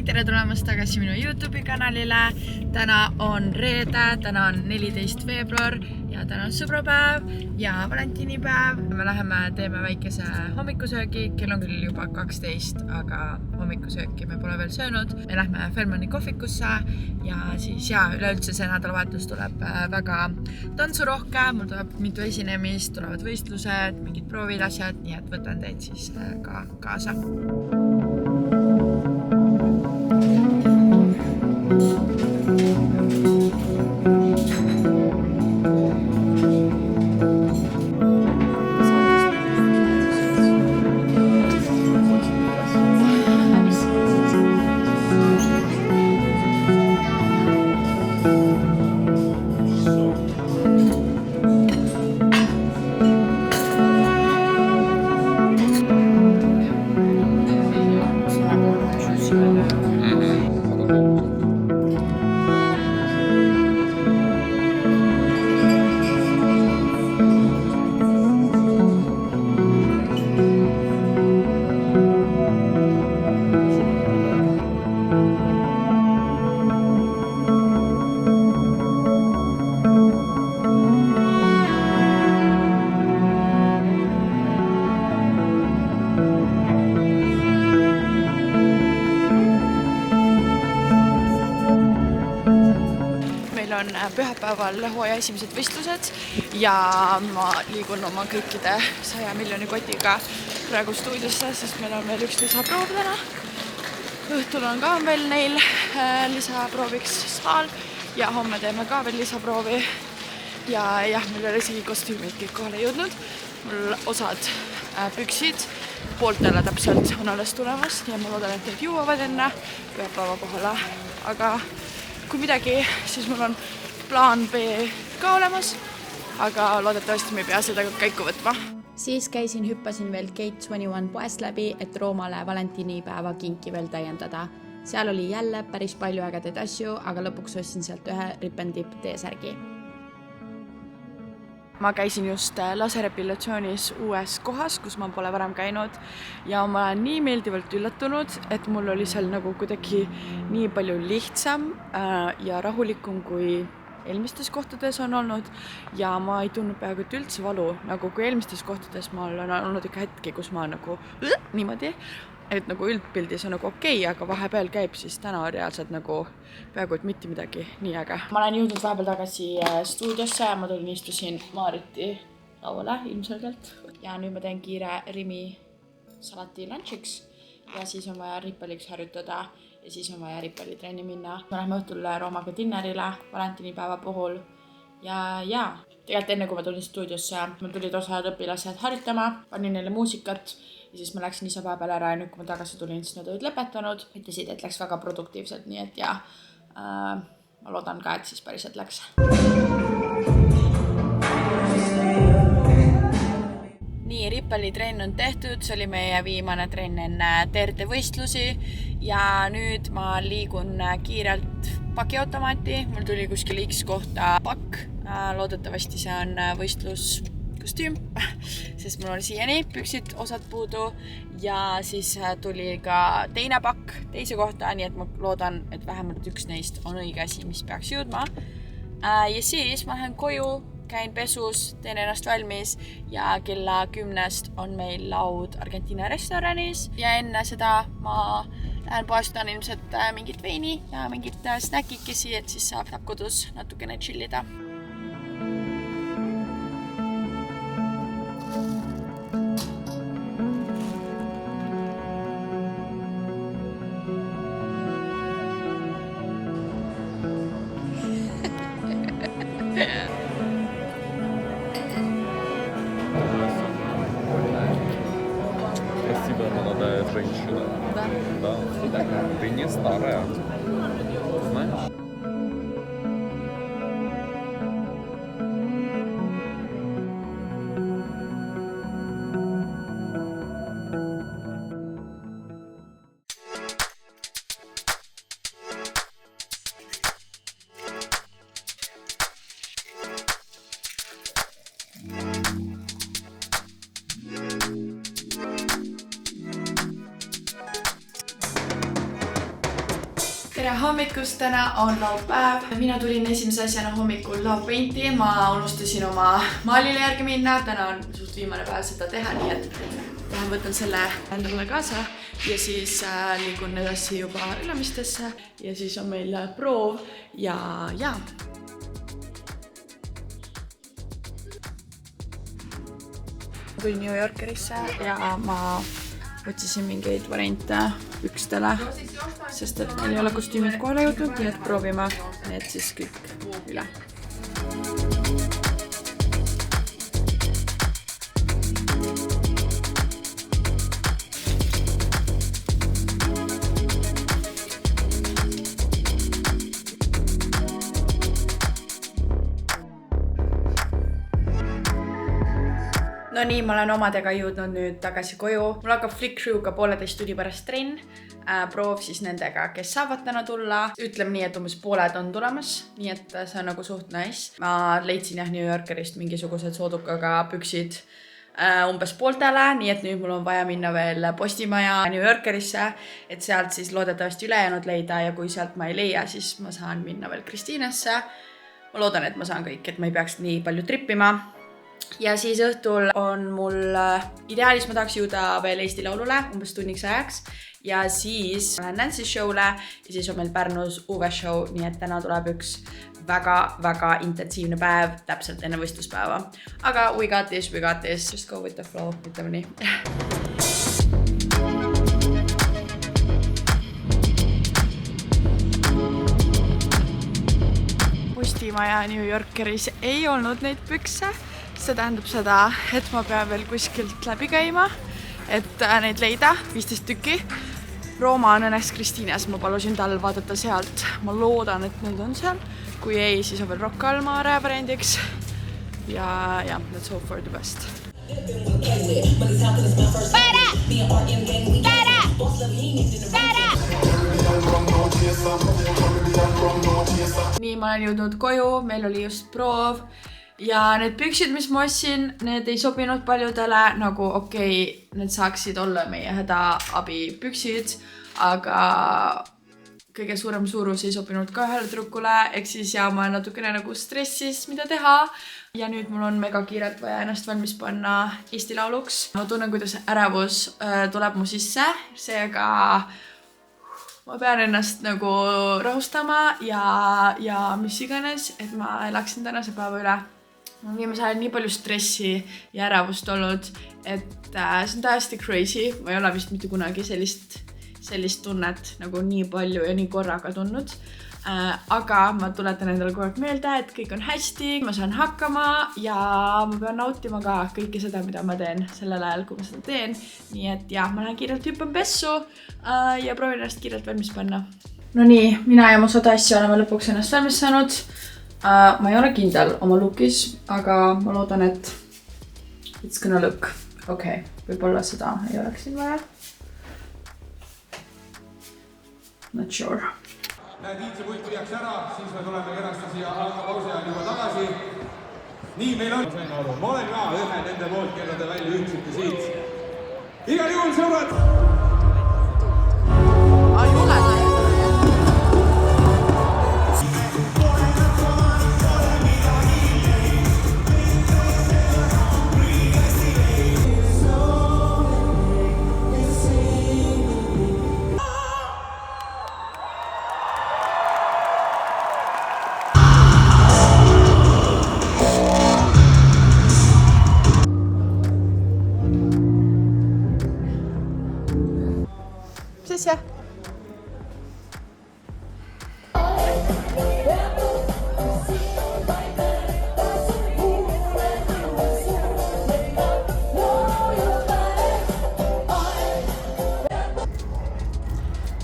tere tulemast tagasi minu YouTube'i kanalile. Täna on reede, täna on 14. veebruar ja täna on sõbrapäev ja valentinipäev. Me läheme teeme väikese hommikusöögi, kell on küll juba 12, aga hommikusööki me pole veel söönud. Me lähme Felmani kohvikusse ja siis üleüldse see nädalavahetus tuleb väga tantsurohke. Mul tuleb mitu esinemist, tulevad võistlused, mingid proovid, asjad, nii et võtan teid siis ka kaasa. On pühapäeval hooaja esimesed võistlused ja ma liigun oma kõikide 100 miljoni kotiga praegu stuudiosse, sest meil on veel üks lisaproov täna. Õhtul on ka veel neil lisaprooviks saal ja homme teeme ka veel lisaproovi. Ja meil ei ole isegi kostüümid kõik kohale jõudnud. Mul osad püksid pooltele täpselt on alles tulemas ja ma loodan, et need jõuavad enne pühapäeva kohale. Aga kui midagi, siis mul on plaan B ka olemas, aga loodetavasti me ei pea seda käiku võtma. Siis hüppasin veel Gate 21 poest läbi, et Roomale valentinipäeva kinki veel täiendada. Seal oli jälle päris palju ägedaid asju, aga lõpuks ostsin sealt ühe Rip & Dip T-särgi. Ma käisin just laserepillatsioonis uues kohas, kus ma pole varem käinud ja ma olen nii meeldivalt üllatunud, et mul oli seal nagu kuidagi nii palju lihtsam ja rahulikum kui eelmistes kohtades on olnud ja ma ei tundnud peaaegu üldse valu, nagu kui eelmistes kohtades ma olen olnud ikka hetki, kus ma nagu niimoodi, et nagu üldpildis on nagu okei, aga vahepeal käib siis täna reaalselt nagu peaaegu et mitte midagi nii äge. Ma olen jõudnud vahepeal tagasi stuudiosse ja ma tulin istusin Maariti lauale ilmselgelt. Ja nüüd ma teen kiire Rimi salati lunchiks ja siis on vaja rippaliks harjutada ja siis on vaja rippalitrenni minna. Me lähme õhtul Roomaga dinnerile valentinipäeva puhul ja tegelikult enne kui ma tulin stuudiosse, ma tulid osad õpilased harjutama, panin neile muusikat ja siis ma läksin ise vahepeal ära ja nüüd kui ma tagasi tulin, siis nad olid lõpetanud. Ütlesid, et läks väga produktiivselt, nii et ma loodan ka, et siis päriselt läks. Nii, rippalitrenn on tehtud, see oli meie viimane trenn enne TRT võistlusi ja nüüd ma liigun kiirelt pakiautomaati. Mul tuli kuskil X kohta pakk, loodetavasti see on võistluskostüüm, sest mul oli siiani püksid osad puudu ja siis tuli ka teine pakk teise kohta, nii et ma loodan, et vähemalt üks neist on õige asi, mis peaks jõudma. Ja siis ma lähen koju, käin pesus, teen ennast valmis ja kella 10 on meil laud Argentiina restoranis ja enne seda ma lähen poestan ilmselt mingit veini ja mingit snäkikesi, et siis saab kodus natukene chillida. Молодая женщина. Да. Ты не старая. Знаешь? tere hommikust, täna on laupäev. Mina tulin esimese asjana hommikul Love Painti. Ma unustasin oma maalile järgi minna. Täna on suht viimane päev seda teha, nii et lähen võtan selle endale kaasa ja siis liigun edasi juba Ülemistesse ja siis on meil proov ja tulin New Yorkerisse ja ma otsisin mingeid variante pükstele, sest et meil ei ole kostüümid kohale jõudnud, nii et proovime need siis kõik üle. No nii, ma olen omadega jõudnud nüüd tagasi koju. Mul hakkab Flick Crew'ga 1,5 tunni pärast trenn. Proov siis nendega, kes saavad täna tulla. Ütleme nii, et umbes pooled on tulemas, nii et see on nagu suht nice. Ma leidsin New Yorkerist mingisugused soodukaga püksid umbes pooltele, nii et nüüd mul on vaja minna veel Postimaja New Yorkerisse, et sealt siis loodetavasti ülejäänud leida ja kui sealt ma ei leia, siis ma saan minna veel Kristiinesse. Ma loodan, et ma saan kõik, et ma ei peaks nii palju trippima. Ja siis õhtul on mul ideaalis ma tahaks jõuda veel Eesti Laulule umbes tunniks ajaks ja siis lähen Nancy show'le ja siis on meil Pärnus Uwe show, nii et täna tuleb üks väga intensiivne päev täpselt enne võistluspäeva. Aga we got this, just go with the flow, ütleme nii. Postimaja New Yorkeris ei olnud neid pükse. See tähendab seda, et ma pean veel kuskilt läbi käima, et neid leida, 15 tükki. Rooma on õnneks Kristiines, ma palusin tal vaadata sealt. Ma loodan, et need on seal. Kui ei, siis on veel Rocca al Mare variandiks. Ja, let's hope for the best. Nii, ma olen jõudnud koju, meil oli just proov. Ja need püksid, mis ma ostsin, need ei sobinud paljudele, nagu okei, need saaksid olla meie hädaabi püksid, aga kõige suurem suurus ei sobinud ka ühele tüdrukule, ehk siis ma olen natukene nagu stressis, mida teha. Ja nüüd mul on mega kiirelt vaja ennast valmis panna Eesti Lauluks. Ma tunnen, kuidas ärevus tuleb mu sisse, seega ma pean ennast nagu rahustama ja mis iganes, et ma elaksin tänase päeva üle. Ma viimasel ajal nii palju stressi ja ärevust olnud, et see on täiesti crazy. Ma ei ole vist mitte kunagi sellist tunnet nagu nii palju ja nii korraga tundnud. Aga ma tuletan endale kogu aeg meelde, et kõik on hästi, ma saan hakkama ja ma pean nautima ka kõike seda, mida ma teen sellel ajal, kui ma seda teen. Nii et ma lähen kiirelt hüppan pessu ja proovin ennast kiirelt valmis panna. No nii, mina ja mu 100 asja oleme lõpuks ennast valmis saanud. Ma ei ole kindel oma lookis, aga ma loodan, et it's gonna look okei. Võib-olla seda ei oleks siin vaja. Not sure. Näed, Iitse puitu jääks ära, siis me tuleme kenasti siia pausi ajal juba tagasi. Nii, meil on. Ma olen ka ühe nende poolt, kelle te välja üksite siit. Igal juhul, sõbrad! Ai, ole! Sisja.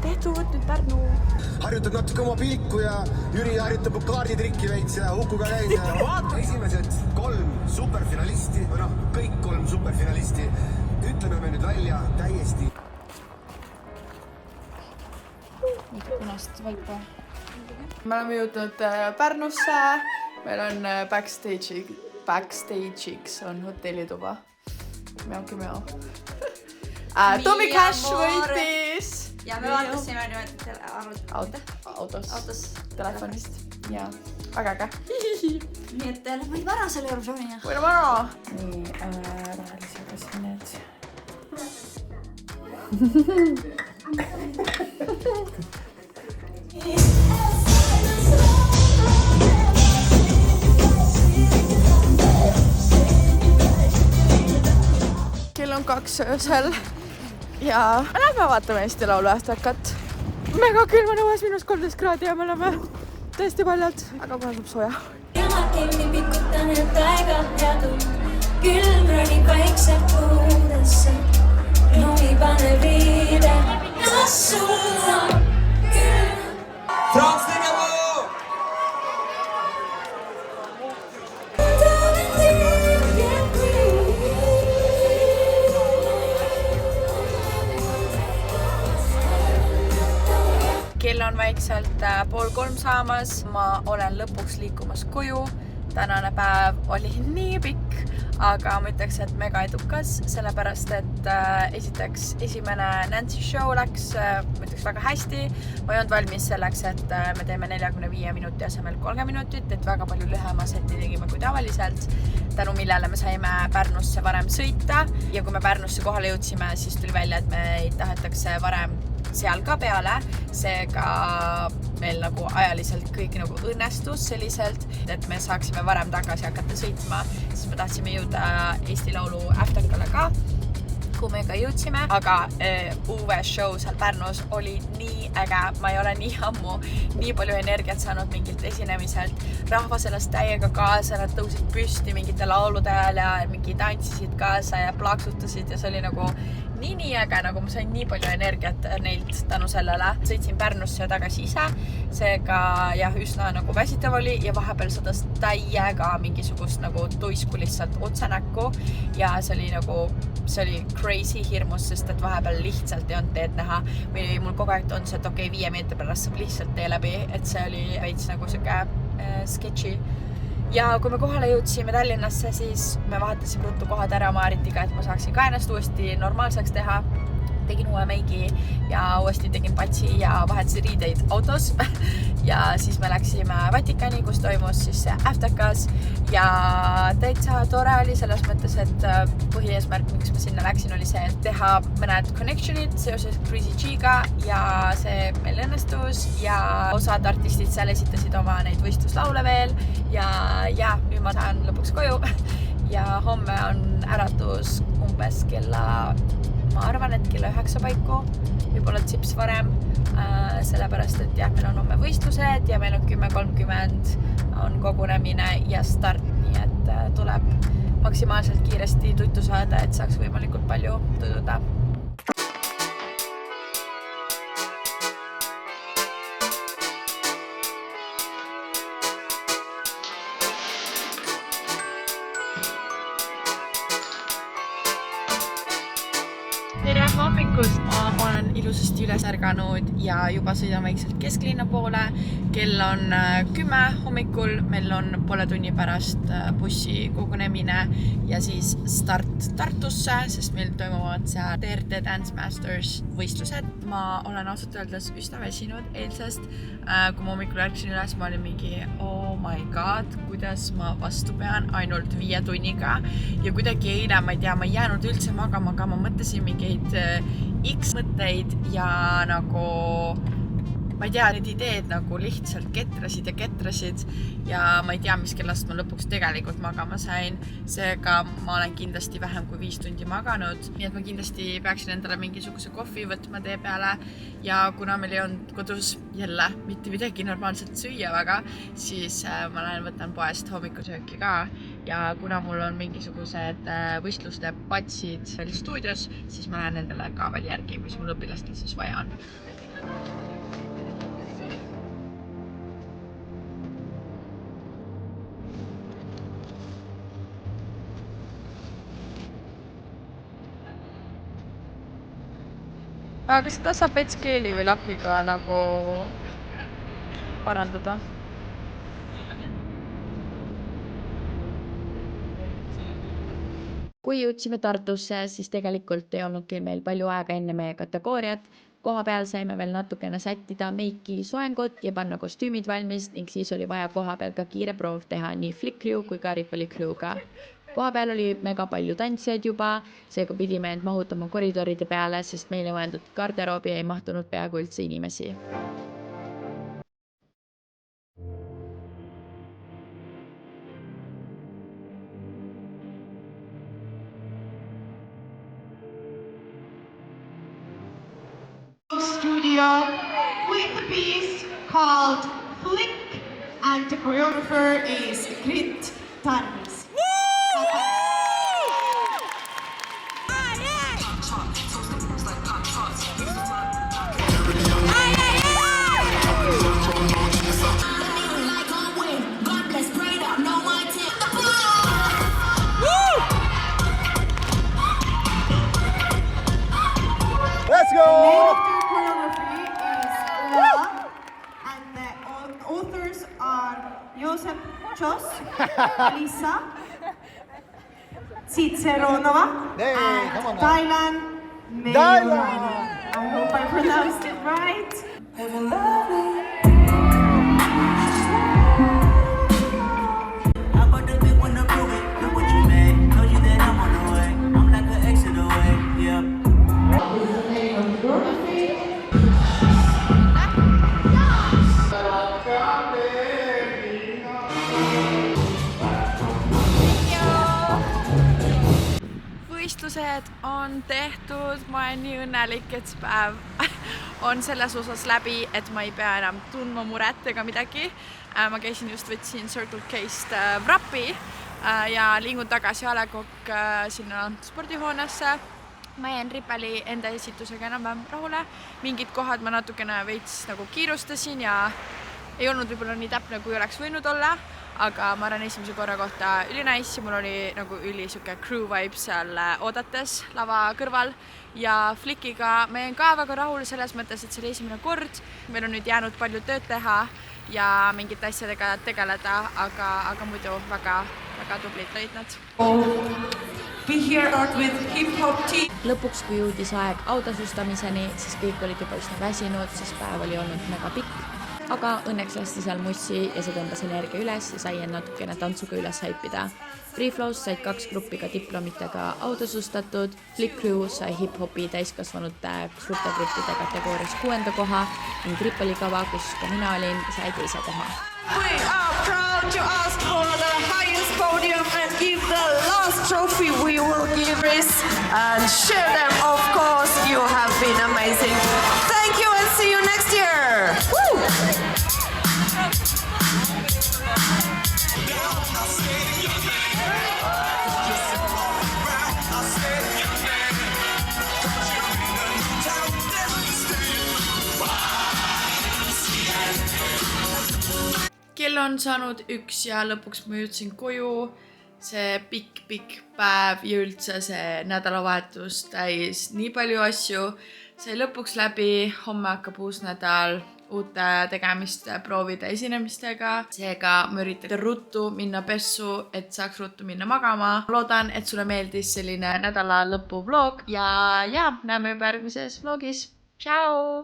Tehtud nüüd Pärnu. Harjutad natuke oma pilku ja Jüri harjutab kaarditrikki veits ja Hukuga käin. Vaata esimesed 3 superfinalisti, või kõik 3 superfinalisti. Ütleme me nüüd välja täiesti. Punast valpa. Me oleme jõudnud Pärnusse. Meil on backstage'iks on hotellituba. Mjau. Tommy Cash võitis. Ja me vaatasime niimoodi selle autos telefonist ja väga äge. Nii et lähme varasele Eurovisioonile. Võime vara! Nii, rohelisega siin need. Kell on 2 öösel ja me lähme vaatame Eesti Laulu Aftercut. Mega külm on õues -13 kraadi ja me oleme tõesti paljalt, aga kohe saab sooja. Ilma kinni pikutan end aega ja tund. Külm ronib vaikselt puudesse. Lumi paneb riide. Kas sul on külm? Franz Tegemo! Kell on väikselt 2:30 saamas, ma olen lõpuks liikumas koju. Tänane päev oli nii pikk, aga ma ütleks, et mega edukas, sellepärast et esiteks esimene Nancy show läks, ma ütleks väga hästi. Ma ei olnud valmis selleks, et me teeme 45 minuti asemel 30 minutit, et väga palju lühema seti tegime kui tavaliselt, tänu millele me saime Pärnusse varem sõita ja kui me Pärnusse kohale jõudsime, siis tuli välja, et meid tahetakse varem seal ka peale, seega meil nagu ajaliselt kõik nagu õnnestus selliselt, et me saaksime varem tagasi hakata sõitma, siis me tahtsime jõuda Eesti Laulu Aftercule ka, kuhu me ka jõudsime, aga uue show seal Pärnus oli nii äge, ma ei ole nii ammu nii palju energiat saanud mingilt esinemiselt, rahvas elas täiega kaasa, nad tõusid püsti mingite laulude ajal ja mingi tantsisid kaasa ja plaksutasid ja see oli nagu nii äge, nagu ma sain nii palju energiat neilt tänu sellele. Sõitsin Pärnusse tagasi ise, seega jah, üsna nagu väsitav oli ja vahepeal sadas täiega mingisugust nagu tuisku lihtsalt otse näkku ja see oli crazy hirmus, sest et vahepeal lihtsalt ei olnud teed näha või mul kogu aeg tundus, et okei, 5 meetri pärast saab lihtsalt tee läbi, et see oli veits nagu siuke sketši. Ja kui me kohale jõudsime Tallinnasse, siis me vahetasime ruttu kohad ära Maaritiga, et ma saaksin ka ennast uuesti normaalseks teha. Tegin uue meigi ja uuesti tegin patsi ja vahetasin riideid autos. Ja siis me läksime Vatikani, kus toimus siis Aftercas ja täitsa tore oli selles mõttes, et põhieesmärk, miks ma sinna läksin, oli see, et teha mõned connectionid seoses Crazy G-ga ja see meil õnnestus ja osad artistid seal esitasid oma neid võistluslaule veel ja nüüd ma saan lõpuks koju ja homme on äratus umbes ma arvan, et kella 9 paiku, võib-olla tsips varem, sellepärast, et jah, meil on homme võistlused ja meil on 10:30 on kogunemine ja start, nii et tuleb maksimaalselt kiiresti tuttu saada, et saaks võimalikult palju tududa. Tere hommikust! Ma olen ilusasti üles ärganud ja juba sõidan väikselt kesklinna poole. Kell on 10 hommikul, meil on poole tunni pärast bussi kogunemine ja siis start Tartusse, sest meil toimuvad seal TRT Dance Masters võistlused. Ma olen ausalt öeldes üsna väsinud eilsest. Kui ma hommikul ärksin üles, ma olin mingi oh my god, kuidas ma vastu pean ainult 5 tunniga ja kuidagi eile, ma ei tea, ma ei jäänud üldse magama, aga ma mõtlesin mingeid X-mõtteid ja nagu ma ei tea, need ideed nagu lihtsalt ketrasid ja ma ei tea, mis kellast ma lõpuks tegelikult magama sain. Seega ma olen kindlasti vähem kui 5 tundi maganud, nii et ma kindlasti peaksin endale mingisuguse kohvi võtma tee peale ja kuna meil ei olnud kodus jälle mitte midagi normaalselt süüa väga, siis ma lähen võtan poest hommikusööki ka ja kuna mul on mingisugused võistluste patsid veel stuudios, siis ma lähen endale ka veel järgi, mis mul õpilastel siis vaja on. Aga kas seda saab veits keeli või lakiga nagu parandada? Kui jõudsime Tartusse, siis tegelikult ei olnudki meil palju aega enne meie kategooriat. Koha peal saime veel natukene sättida meiki soengut ja panna kostüümid valmis ning siis oli vaja koha peal ka kiire proov teha nii Flick Crew kui ka Ripoli Crew'ga. Koha peal oli mega palju tantsijaid juba, seega pidime end mahutama koridoride peale, sest meile mõeldud garderoobi ei mahtunud peaaegu üldse inimesi. Studio with a piece called Flick, and the choreographer is Grit Tarvis. Let's go! Choreography is Ola, and the authors are Josep Chos, Lisa Ciceronova, Hey, and come on now. Dylan Mayurani. I hope I pronounced it right. Võistlused on tehtud, ma olen nii õnnelik, et see päev on selles osas läbi, et ma ei pea enam tundma muret ega midagi. Ma käisin just, võtsin Circle K-st vrappi ja liigun tagasi A Le Coq sinna spordihoonesse. Ma jäin Ripeli enda esitusega enam-vähem rahule. Mingid kohad ma natukene veits nagu kiirustasin ja ei olnud võib-olla nii täpne, kui oleks võinud olla, aga ma arvan esimese korra kohta ülinais ja mul oli nagu siuke crew vibe seal oodates lava kõrval ja Flickiga ma jäin ka väga rahul selles mõttes, et see oli esimene kord. Meil on nüüd jäänud palju tööd teha ja mingite asjadega tegeleda, aga muidu väga tublid olid nad. Lõpuks, kui jõudis aeg autasustamiseni, siis kõik olid juba üsna väsinud, sest päev oli olnud mega pikk. Aga õnneks lasti seal mussi ja see tõmbas energia üles ja sai end natukene tantsuga üles haipida. Freeflows said 2 gruppi ka diplomitega autasustatud, Flick Crew sai hip-hopi täiskasvanute suurte gruppide kategoorias 6. koha ning Ripoli kava, kus ka mina olin, sai 2. koha. We are proud to ask for the highest podium and give the last trophy we will give this and share them. Of course, you have been amazing. Thank you and see you next year. Woo! Kell on saanud 1 ja lõpuks ma jõudsin koju. See pikk päev ja üldse see nädalavahetus täis nii palju asju. See lõpuks läbi, homme hakkab uus nädal uute tegemiste, proovide, esinemistega. Seega ma üritan ruttu minna pessu, et saaks ruttu minna magama. Loodan, et sulle meeldis selline nädala lõpu vlog ja näeme juba järgmises vlogis. Ciao!